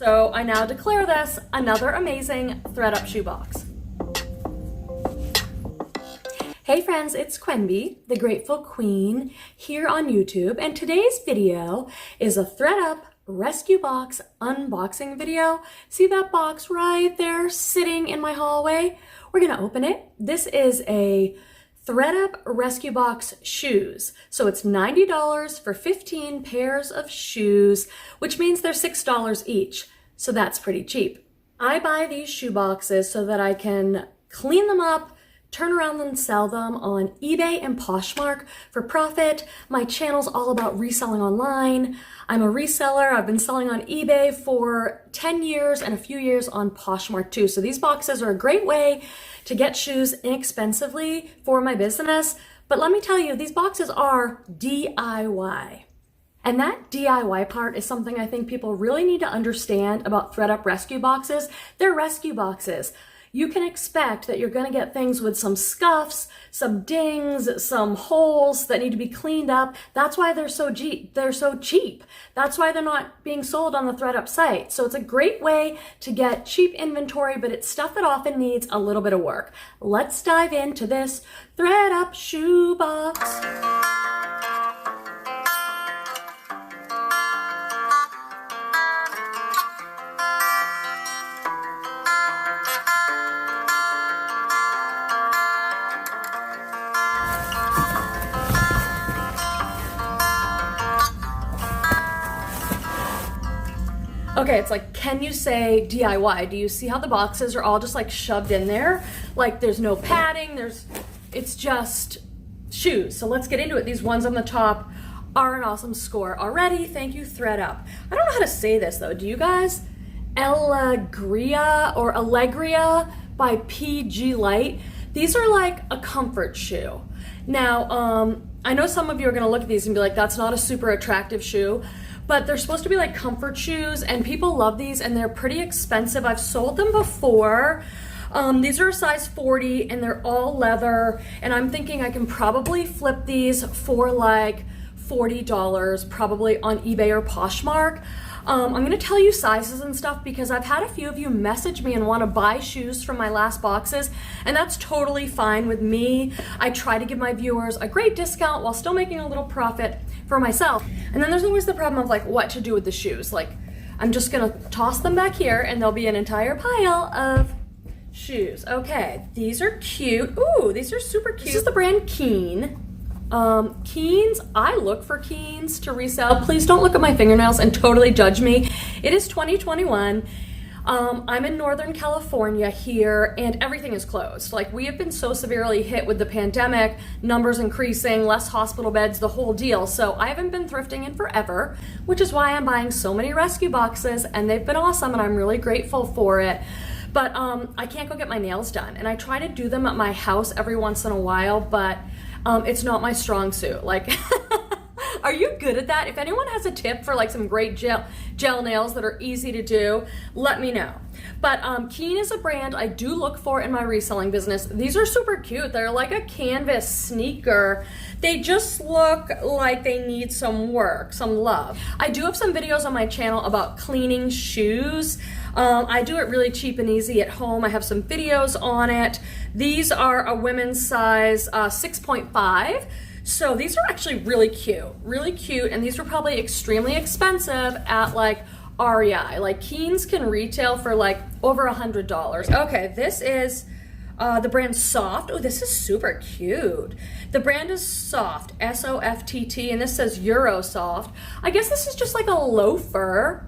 So I now declare this another amazing Thredup shoebox. Hey friends, it's Quenby, the Grateful Queen, here on YouTube, and today's video is a Thredup rescue box unboxing video. See that box right there sitting in my hallway? We're gonna open it. This is a Thredup rescue box shoes. So it's $90 for 15 pairs of shoes, which means they're $6 each. So that's pretty cheap. I buy these shoe boxes so that I can clean them up, turn around and sell them on eBay and Poshmark for profit. My channel's all about reselling online. I'm a reseller. I've been selling on eBay for 10 years and a few years on Poshmark too. So these boxes are a great way to get shoes inexpensively for my business. But let me tell you, these boxes are DIY. And that DIY part is something I think people really need to understand about Thredup rescue boxes. They're rescue boxes. You can expect that you're going to get things with some scuffs, some dings, some holes that need to be cleaned up. That's why they're so cheap. That's why they're not being sold on the Thredup site. So it's a great way to get cheap inventory, but it's stuff that often needs a little bit of work. Let's dive into this Thredup shoebox. Okay, it's like, can you say DIY? Do you see how the boxes are all just like shoved in there? Like there's no padding, it's just shoes. So let's get into it. These ones on the top are an awesome score already. Thank you, Thredup. I don't know how to say this though. Do you guys? Allegria or Allegria by PG Light. These are like a comfort shoe. Now, I know some of you are gonna look at these and be like, that's not a super attractive shoe. But they're supposed to be like comfort shoes and people love these and they're pretty expensive. I've sold them before. These are a size 40 and they're all leather and I'm thinking I can probably flip these for like $40 probably on eBay or Poshmark. I'm gonna tell you sizes and stuff because I've had a few of you message me and want to buy shoes from my last boxes, and that's totally fine with me. I try to give my viewers a great discount while still making a little profit for myself. And then there's always the problem of like what to do with the shoes. Like I'm just gonna toss them back here and there'll be an entire pile of shoes. Okay, these are cute. Ooh, these are super cute. This is the brand Keen. Keens, I look for Keens to resell. Please don't look at my fingernails and totally judge me. It is 2021. I'm in Northern California here and everything is closed. Like we have been so severely hit with the pandemic, numbers increasing, less hospital beds, the whole deal. So I haven't been thrifting in forever, which is why I'm buying so many rescue boxes and they've been awesome and I'm really grateful for it. But I can't go get my nails done and I try to do them at my house every once in a while, but it's not my strong suit. Like, are you good at that? If anyone has a tip for like some great gel nails that are easy to do, let me know. But Keen is a brand I do look for in my reselling business. These are super cute. They're like a canvas sneaker. They just look like they need some work, some love. I do have some videos on my channel about cleaning shoes. I do it really cheap and easy at home. I have some videos on it. These are a women's size 6.5. So these are actually really cute, and these were probably extremely expensive at like REI. Like Keens can retail for like over $100. Okay, this is the brand Soft. Oh, this is super cute. The brand is Soft, S-O-F-T-T, and this says Eurosoft. I guess this is just like a loafer,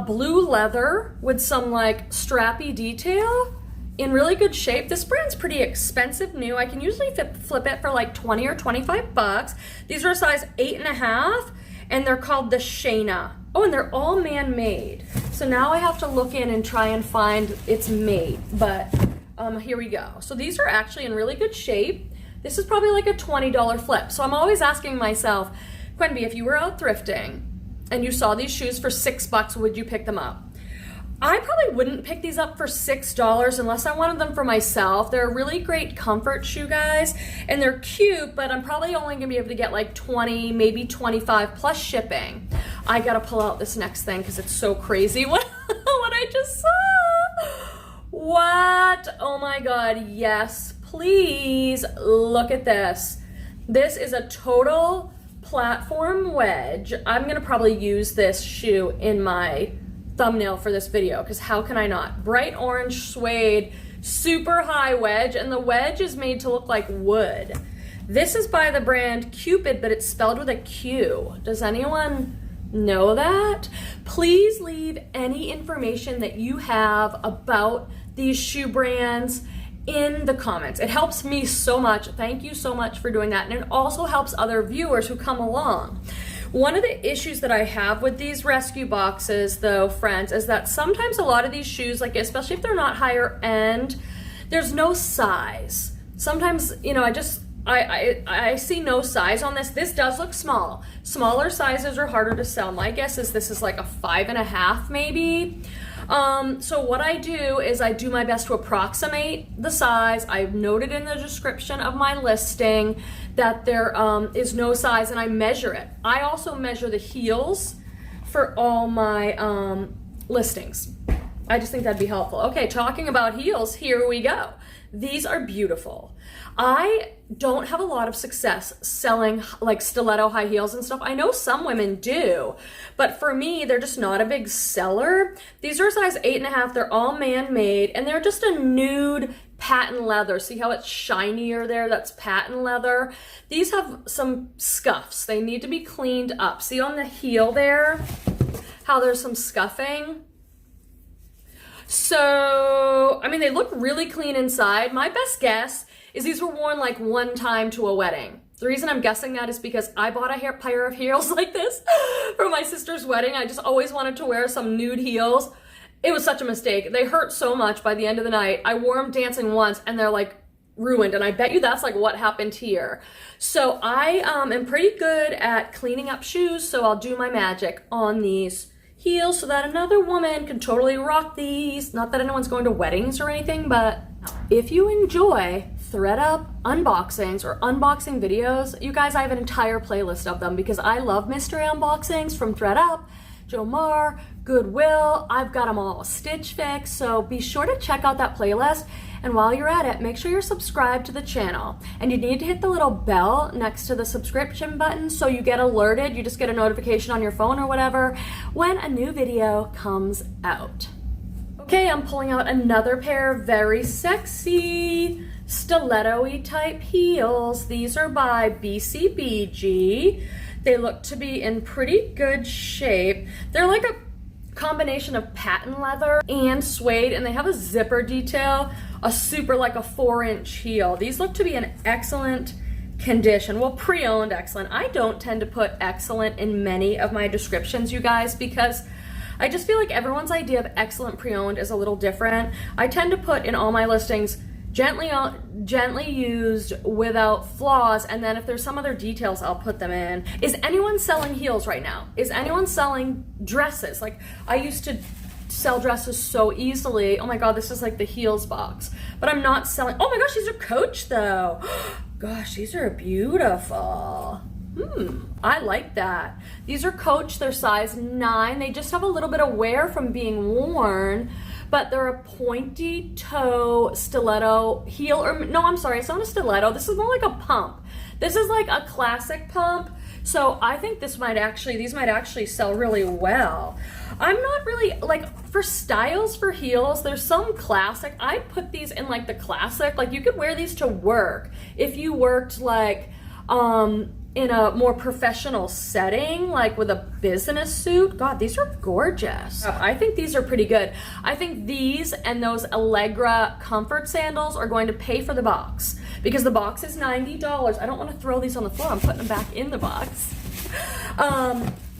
blue leather with some like strappy detail. In really good shape. This brand's pretty expensive new. I can usually flip it for like 20 or 25 bucks. These are a size 8.5 and they're called the Shayna. Oh, and they're all man-made. So now I have to look in and try and find it's made, but here we go. So these are actually in really good shape. This is probably like a $20 flip. So I'm always asking myself, Quenby, if you were out thrifting and you saw these shoes for $6, would you pick them up? I probably wouldn't pick these up for $6 unless I wanted them for myself. They're a really great comfort shoe, guys, and they're cute, but I'm probably only gonna be able to get like 20, maybe 25 plus shipping. I gotta pull out this next thing because it's so crazy. What? just saw. What? Oh my God, yes, please look at this. This is a total platform wedge. I'm gonna probably use this shoe in my thumbnail for this video, because how can I not? Bright orange suede, super high wedge, and the wedge is made to look like wood. This is by the brand Cupid, but it's spelled with a Q. Does anyone know that? Please leave any information that you have about these shoe brands in the comments. It helps me so much. Thank you so much for doing that. And it also helps other viewers who come along. One of the issues that I have with these rescue boxes, though, friends, is that sometimes a lot of these shoes, like especially if they're not higher end, there's no size. Sometimes, you know, I see no size on this. This does look small. Smaller sizes are harder to sell. My guess is this is like a 5.5 maybe. So what I do is I do my best to approximate the size. I've noted in the description of my listing that there is no size, and I measure it. I also measure the heels for all my listings. I just think that'd be helpful. Okay, talking about heels, here we go. These are beautiful. I don't have a lot of success selling like stiletto high heels and stuff. I know some women do, but for me, they're just not a big seller. These are a size 8.5. They're all man-made, and they're just a nude patent leather. See how it's shinier there? That's patent leather. These have some scuffs. They need to be cleaned up. See on the heel there how there's some scuffing? So, I mean, they look really clean inside. My best guess is these were worn like one time to a wedding. The reason I'm guessing that is because I bought a pair of heels like this for my sister's wedding. I just always wanted to wear some nude heels. It was such a mistake. They hurt so much by the end of the night. I wore them dancing once and they're like ruined, and I bet you that's like what happened here. So I am pretty good at cleaning up shoes, so I'll do my magic on these heels so that another woman can totally rock these. Not that anyone's going to weddings or anything, but if you enjoy Thredup unboxings or unboxing videos, you guys, I have an entire playlist of them because I love mystery unboxings from Thredup, Jomar, Goodwill. I've got them all, Stitch Fix, so be sure to check out that playlist. And while you're at it, make sure you're subscribed to the channel. And you need to hit the little bell next to the subscription button so you get alerted. You just get a notification on your phone or whatever when a new video comes out. Okay, I'm pulling out another pair of very sexy stiletto-y type heels. These are by BCBG. They look to be in pretty good shape. They're like a combination of patent leather and suede, and they have a zipper detail, a super like a 4-inch heel. These look to be in excellent condition. Well, pre-owned excellent. I don't tend to put excellent in many of my descriptions, you guys, because I just feel like everyone's idea of excellent pre-owned is a little different. I tend to put in all my listings gently used, without flaws, and then if there's some other details, I'll put them in. Is anyone selling heels right now? Is anyone selling dresses? Like, I used to sell dresses so easily. Oh my God, this is like the heels box. But I'm not selling. Oh my gosh, these are Coach though. Gosh, these are beautiful. I like that. These are Coach, they're size 9. They just have a little bit of wear from being worn, but they're a pointy toe stiletto heel, or no, I'm sorry, it's not a stiletto. This is more like a pump. This is like a classic pump. So I think these might actually sell really well. I'm not really, like, for styles for heels, there's some classic. I put these in like the classic, like you could wear these to work. If you worked like, in a more professional setting, like with a business suit. God, these are gorgeous. I think these are pretty good. I think these and those Allegra comfort sandals are going to pay for the box because the box is $90. I don't want to throw these on the floor. I'm putting them back in the box.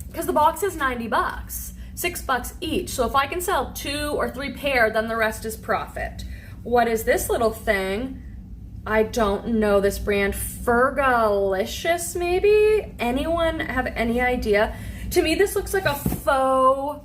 Because the box is $90, $6 each. So if I can sell 2 or 3 pair, then the rest is profit. What is this little thing? I don't know this brand. Fergalicious, maybe? Anyone have any idea? To me, this looks like a faux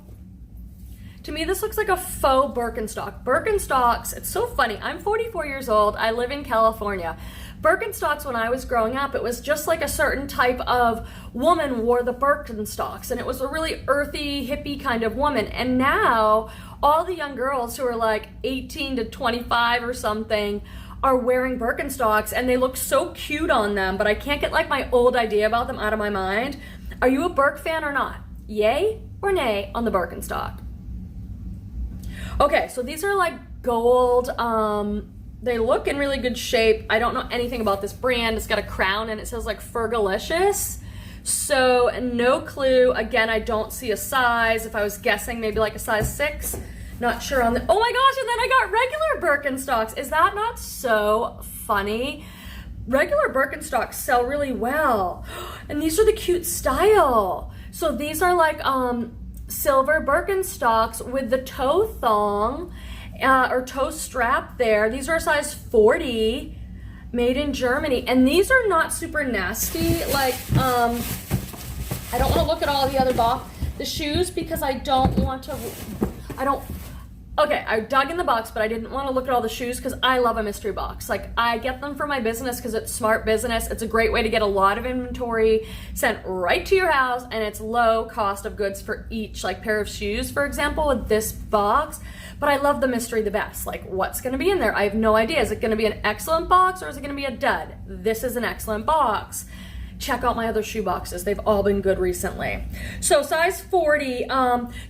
Birkenstock. Birkenstocks, it's so funny. I'm 44 years old. I live in California. Birkenstocks, when I was growing up, it was just like a certain type of woman wore the Birkenstocks, and it was a really earthy, hippie kind of woman. And now all the young girls who are like 18 to 25 or something are wearing Birkenstocks, and they look so cute on them, but I can't get like my old idea about them out of my mind. Are you a Birk fan or not? Yay or nay on the Birkenstock? Okay, so these are like gold. They look in really good shape. I don't know anything about this brand. It's got a crown and it says like Fergalicious. So no clue. Again, I don't see a size. If I was guessing, maybe like a size 6. Not sure on the, oh my gosh, and then I got regular Birkenstocks. Is that not so funny? Regular Birkenstocks sell really well. And these are the cute style. So these are like silver Birkenstocks with the toe thong or toe strap there. These are a size 40, made in Germany. And these are not super nasty. Like, I don't want to look at all the other the shoes because I don't want to, okay, I dug in the box, but I didn't want to look at all the shoes because I love a mystery box. Like, I get them for my business because it's smart business. It's a great way to get a lot of inventory sent right to your house, and it's low cost of goods for each like pair of shoes, for example, with this box. But I love the mystery the best. Like, what's going to be in there? I have no idea. Is it going to be an excellent box or is it going to be a dud? This is an excellent box. Check out my other shoe boxes. They've all been good recently. So size 40,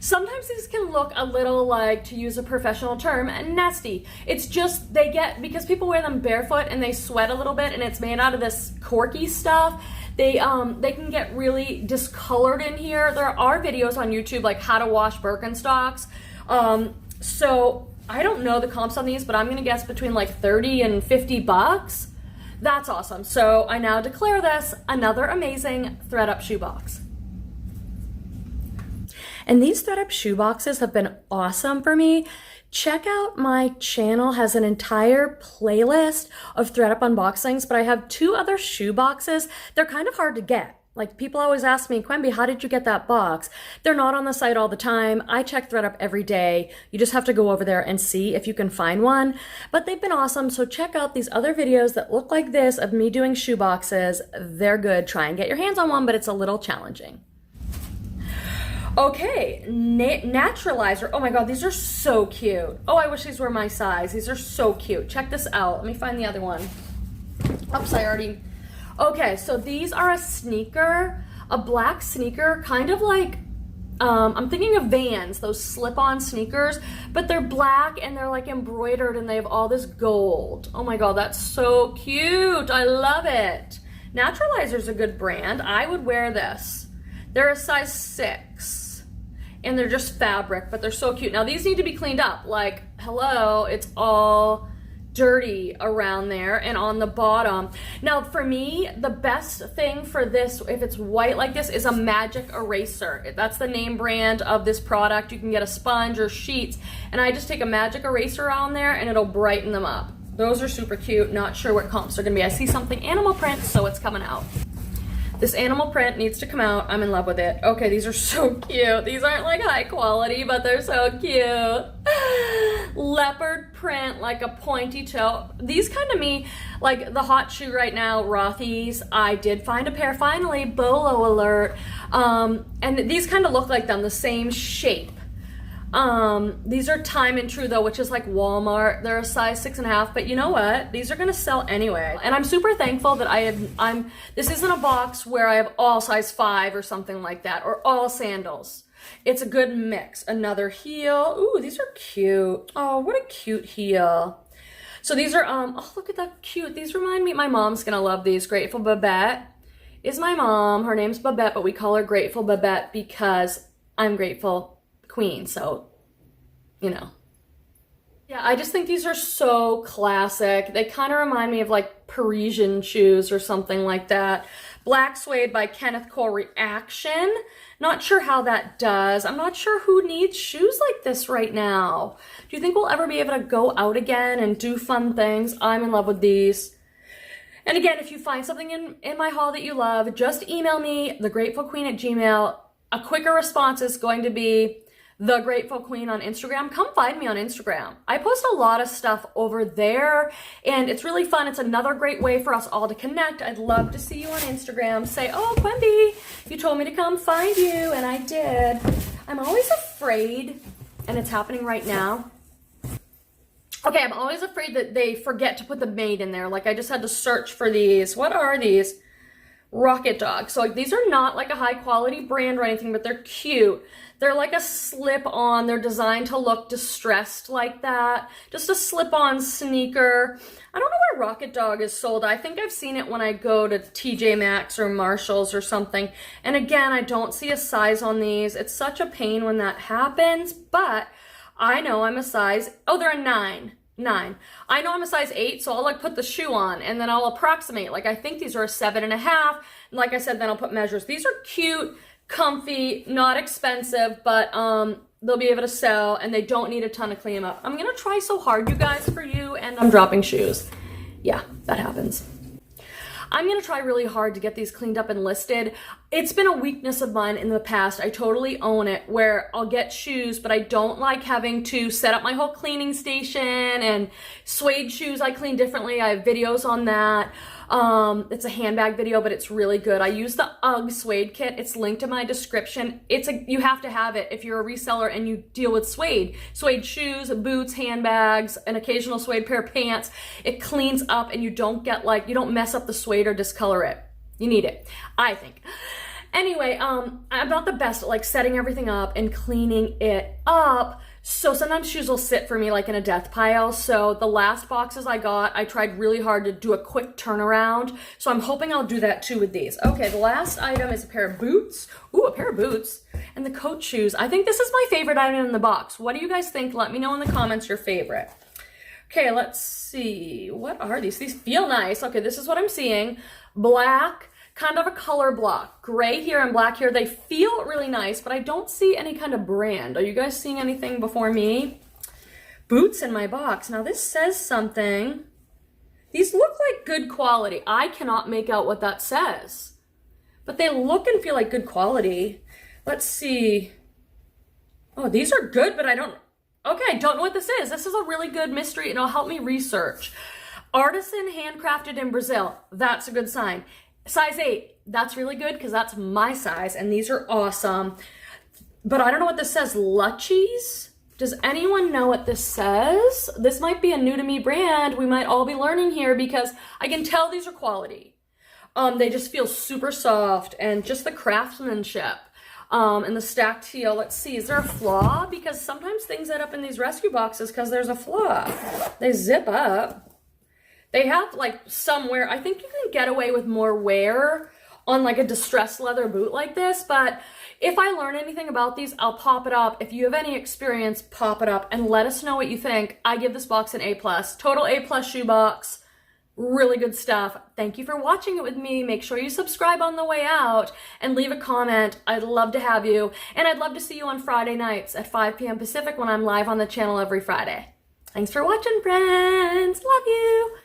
sometimes these can look a little like, to use a professional term, nasty. It's just, because people wear them barefoot and they sweat a little bit and it's made out of this corky stuff, they can get really discolored in here. There are videos on YouTube like how to wash Birkenstocks. So I don't know the comps on these, but I'm gonna guess between like 30 and 50 bucks. That's awesome. So I now declare this another amazing Thredup shoebox. And these Thredup shoeboxes have been awesome for me. Check out my channel, has an entire playlist of Thredup unboxings, but I have 2 other shoe boxes. They're kind of hard to get. Like, people always ask me, Quimby, how did you get that box? They're not on the site all the time. I check Thredup every day. You just have to go over there and see if you can find one. But they've been awesome, so check out these other videos that look like this of me doing shoe boxes. They're good. Try and get your hands on one, but it's a little challenging. Okay, Naturalizer. Oh my God, these are so cute. Oh, I wish these were my size. These are so cute. Check this out. Let me find the other one. Oops, I already... Okay, so these are a sneaker, a black sneaker, kind of like, I'm thinking of Vans, those slip-on sneakers, but they're black and they're like embroidered and they have all this gold. Oh my God, that's so cute. I love it. Naturalizer's a good brand. I would wear this. They're a size 6 and they're just fabric, but they're so cute. Now these need to be cleaned up. Like, hello, it's all dirty around there and on the bottom. Now for me, the best thing for this, if it's white like this, is a magic eraser. That's the name brand of this product. You can get a sponge or sheets, and I just take a magic eraser on there and it'll brighten them up. Those are super cute. Not sure what comps are gonna be. I see something animal print, so it's coming out. This animal print needs to come out. I'm in love with it. Okay, these are so cute. These aren't like high quality, but they're so cute. Leopard print, like a pointy toe. These kind of me, like the hot shoe right now, Rothy's. I did find a pair finally, Bolo alert. And these kind of look like them, the same shape. These are Time and True though, which is like Walmart. They're a size 6.5, but you know what? These are gonna sell anyway. And I'm super thankful that this isn't a box where I have all size 5 or something like that, or all sandals. It's a good mix. Another heel. Ooh, these are cute. Oh, what a cute heel. So these are, oh, look at that cute. These remind me, my mom's gonna love these. Grateful Babette is my mom. Her name's Babette, but we call her Grateful Babette because I'm grateful queen, so, you know. Yeah, I just think these are so classic. They kind of remind me of like Parisian shoes or something like that. Black Suede by Kenneth Cole Reaction. Not sure how that does. I'm not sure who needs shoes like this right now. Do you think we'll ever be able to go out again and do fun things? I'm in love with these. And again, if you find something in my haul that you love, just email me, thegratefulqueen@gmail.com. A quicker response is going to be The Grateful Queen on Instagram. Come find me on Instagram. I post a lot of stuff over there, and it's really fun. It's another great way for us all to connect. I'd love to see you on Instagram. Say, oh, Quimby, you told me to come find you, and I did. I'm always afraid, and it's happening right now. Okay, I'm always afraid that they forget to put the made in there. Like, I just had to search for these. What are these? Rocket Dog. So like, these are not like a high quality brand or anything, but they're cute. They're like a slip-on. They're designed to look distressed like that. Just a slip-on sneaker. I don't know where Rocket Dog is sold. I think I've seen it when I go to TJ Maxx or Marshall's or something. And again, I don't see a size on these. It's such a pain when that happens, but I know I'm a size, oh, they're a 9. I know I'm a size 8, so I'll like put the shoe on and then I'll approximate. Like, I think these are a 7.5. Like I said, then I'll put measures. These are cute, comfy, not expensive, but they'll be able to sell, and they don't need a ton to clean them up. I'm gonna try so hard, you guys, for you, and I'm dropping shoes. Yeah, that happens. I'm gonna try really hard to get these cleaned up and listed. It's been a weakness of mine in the past. I totally own it, where I'll get shoes, but I don't like having to set up my whole cleaning station. And suede shoes I clean differently. I have videos on that. It's a handbag video, but it's really good. I use the UGG suede kit. It's linked in my description. You have to have it if you're a reseller and you deal with suede. Suede shoes, boots, handbags, an occasional suede pair of pants. It cleans up, and you don't mess up the suede or discolor it. You need it, I think. Anyway, I'm not the best at like setting everything up and cleaning it up. So sometimes shoes will sit for me like in a death pile. So the last boxes I got, I tried really hard to do a quick turnaround. So I'm hoping I'll do that too with these. Okay, the last item is a pair of boots. Ooh, a pair of boots. And the coat shoes. I think this is my favorite item in the box. What do you guys think? Let me know in the comments your favorite. Okay, let's see. What are these? These feel nice. Okay, this is what I'm seeing. Black, kind of a color block. Gray here and black here. They feel really nice, but I don't see any kind of brand. Are you guys seeing anything before me? Boots in my box. Now this says something. These look like good quality. I cannot make out what that says, but they look and feel like good quality. Let's see. Oh, these are good, but I don't know what this is. This is a really good mystery, and it'll help me research. Artisan, handcrafted in Brazil. That's a good sign. Size 8. That's really good because that's my size, and these are awesome. But I don't know what this says. Luchies? Does anyone know what this says? This might be a new to me brand. We might all be learning here because I can tell these are quality. They just feel super soft, and just the craftsmanship. And the stacked heel. Let's see, is there a flaw? Because sometimes things end up in these rescue boxes because there's a flaw. They zip up. They have like somewhere, I think you can get away with more wear on like a distressed leather boot like this, but if I learn anything about these, I'll pop it up. If you have any experience, pop it up and let us know what you think. I give this box an A+. Total A+ shoe box. Really good stuff. Thank you for watching it with me. Make sure you subscribe on the way out and leave a comment. I'd love to have you. And I'd love to see you on Friday nights at 5 p.m. Pacific when I'm live on the channel every Friday. Thanks for watching, friends. Love you.